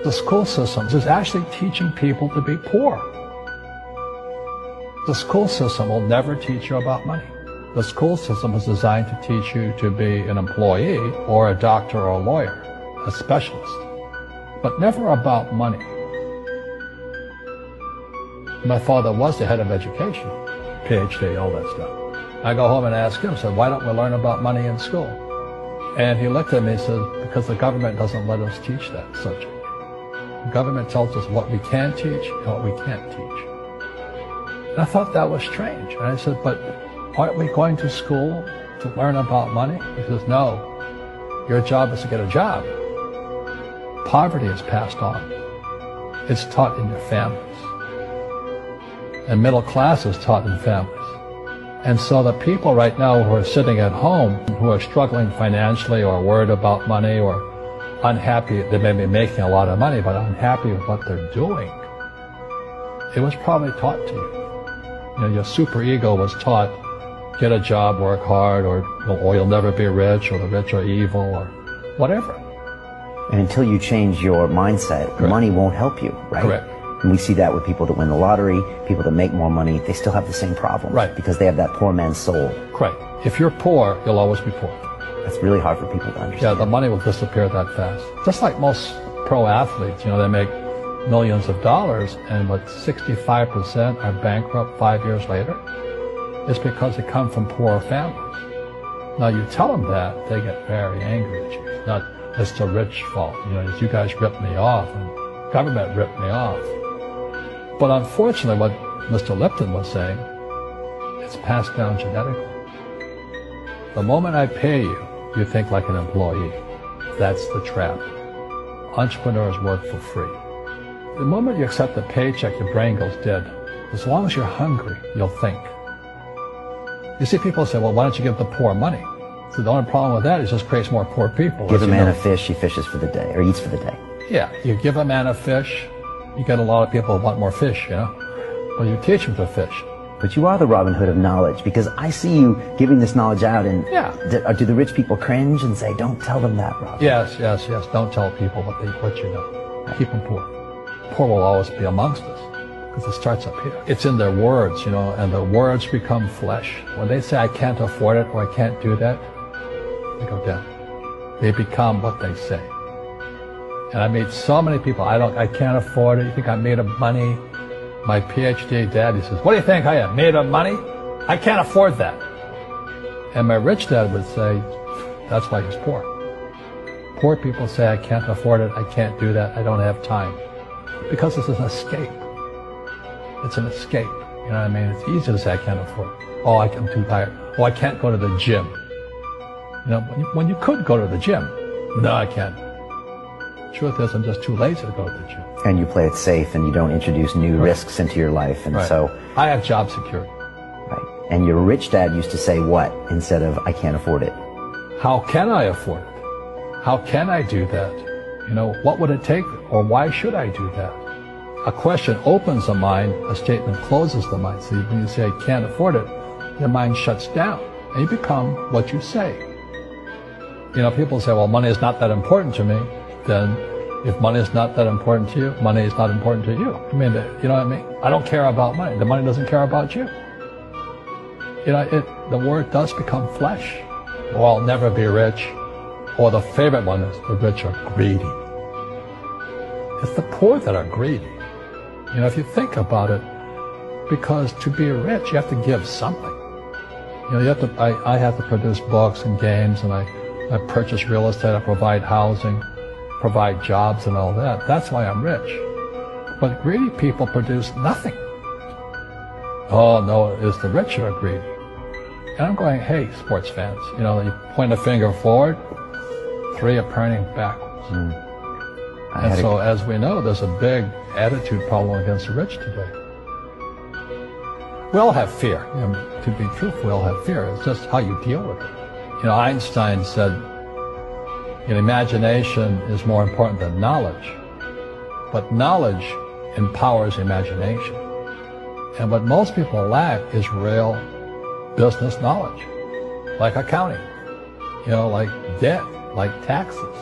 The school system is actually teaching people to be poor. The school system will never teach you about money. The school system is designed to teach you to be an employee or a doctor or a lawyer, a specialist, but never about money. My father was the head of education, PhD, all that stuff. I go home and ask him, said, why don't we learn about money in school? And he looked at me and said, because the government doesn't let us teach that subject. The government tells us what we can teach and what we can't teach. And I thought that was strange. And I said, but aren't we going to school to learn about money? He says, no, your job is to get a job. Poverty is passed on. It's taught in your families. And middle class is taught in families. And so the people right now who are sitting at home, who are struggling financially or worried about money or unhappy, they may be making a lot of money, but unhappy with what they're doing, it was probably taught to you. You know, your superego was taught, get a job, work hard, or you'll never be rich, or the rich are evil, or whatever. And until you change your mindset, Correct. Money won't help you, right? Correct. And we see that with people that win the lottery, people that make more money, they still have the same problem. Right. Because they have that poor man's soul. Right. If you're poor, you'll always be poor. That's really hard for people to understand. Yeah, the money will disappear that fast. Just like most pro athletes, you know, they make millions of dollars, and but 65% are bankrupt 5 years later. It's because they come from poor families. Now you tell them that, they get very angry at you. It's not, it's the rich fault. You know, you guys ripped me off, and government ripped me off. But unfortunately, what Mr. Lipton was saying, it's passed down genetically. The moment I pay you, you think like an employee. That's the trap. Entrepreneurs work for free. The moment you accept a paycheck, your brain goes dead. As long as you're hungry, you'll think. You see people say, well, why don't you give the poor money? So the only problem with that is it just creates more poor people. Give a man a fish, he fishes for the day, or eats for the day. Yeah, you give a man a fish, you get a lot of people who want more fish, you know? Well, you teach them to fish. But you are the Robin Hood of knowledge, because I see you giving this knowledge out, and Yeah. do the rich people cringe and say, don't tell them that, Robin? Yes. Don't tell people what you know. Keep them poor. Poor will always be amongst us, because it starts up here. It's in their words, you know, and the words become flesh. When they say, I can't afford it, or I can't do that, they go down. They become what they say. And I meet so many people, I can't afford it. You think I'm made of money? My PhD dad, he says, what do you think I am, made of money? I can't afford that. And my rich dad would say, that's why he's poor. Poor people say, I can't afford it, I can't do that, I don't have time. Because it's an escape. It's an escape. You know what I mean? It's easy to say, I can't afford it. Oh, I'm too tired. Oh, I can't go to the gym. You know, when you could go to the gym. No, I can't. Truth is, I'm just too lazy to go to the gym. And you play it safe, and you don't introduce new risks into your life, and so... I have job security. Right. And your rich dad used to say what, instead of, I can't afford it? How can I afford it? How can I do that? You know, what would it take, or why should I do that? A question opens the mind, a statement closes the mind. So when you say, I can't afford it, your mind shuts down, and you become what you say. You know, people say, well, money is not that important to me. Then if money is not that important to you, money is not important to you. I mean, you know what I mean? I don't care about money. The money doesn't care about you. You know, the word does become flesh. Or I'll never be rich. Or the favorite one is the rich are greedy. It's the poor that are greedy. You know, if you think about it, because to be rich, you have to give something. You know, you have to, I have to produce books and games, and I purchase real estate, I provide housing, provide jobs and all that. That's why I'm rich. But greedy people produce nothing. Oh no, it's the rich who are greedy. And I'm going, hey, sports fans, you know, you point a finger forward, three are pointing backwards. And so, as we know, there's a big attitude problem against the rich today. We all have fear. You know, to be truthful, we all have fear. It's just how you deal with it. You know, Einstein said, you know, imagination is more important than knowledge, but knowledge empowers imagination. And what most people lack is real business knowledge, like accounting, you know, like debt, like taxes.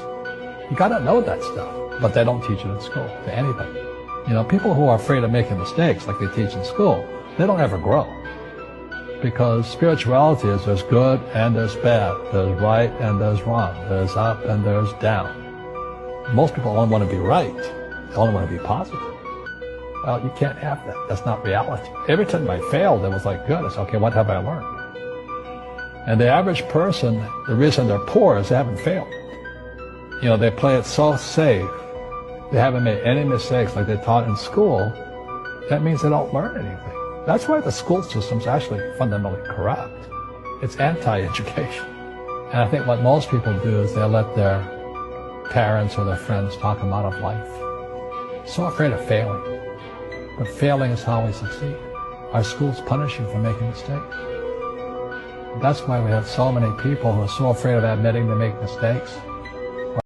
You got to know that stuff. but they don't teach it in school to anybody. You know, people who are afraid of making mistakes, like they teach in school, they don't ever grow. Because spirituality is there's good and there's bad, there's right and there's wrong, there's up and there's down. Most people only want to be right, they only want to be positive. Well, you can't have that. That's not reality. Every time I failed, it was like, good. It's okay, what have I learned? And the average person, the reason they're poor is they haven't failed. You know, they play it so safe. They haven't made any mistakes like they taught in school. That means they don't learn anything. That's why the school system's actually fundamentally corrupt. It's anti-education. And I think what most people do is they let their parents or their friends talk them out of life. So afraid of failing. But failing is how we succeed. Our schools punish you for making mistakes. That's why we have so many people who are so afraid of admitting they make mistakes.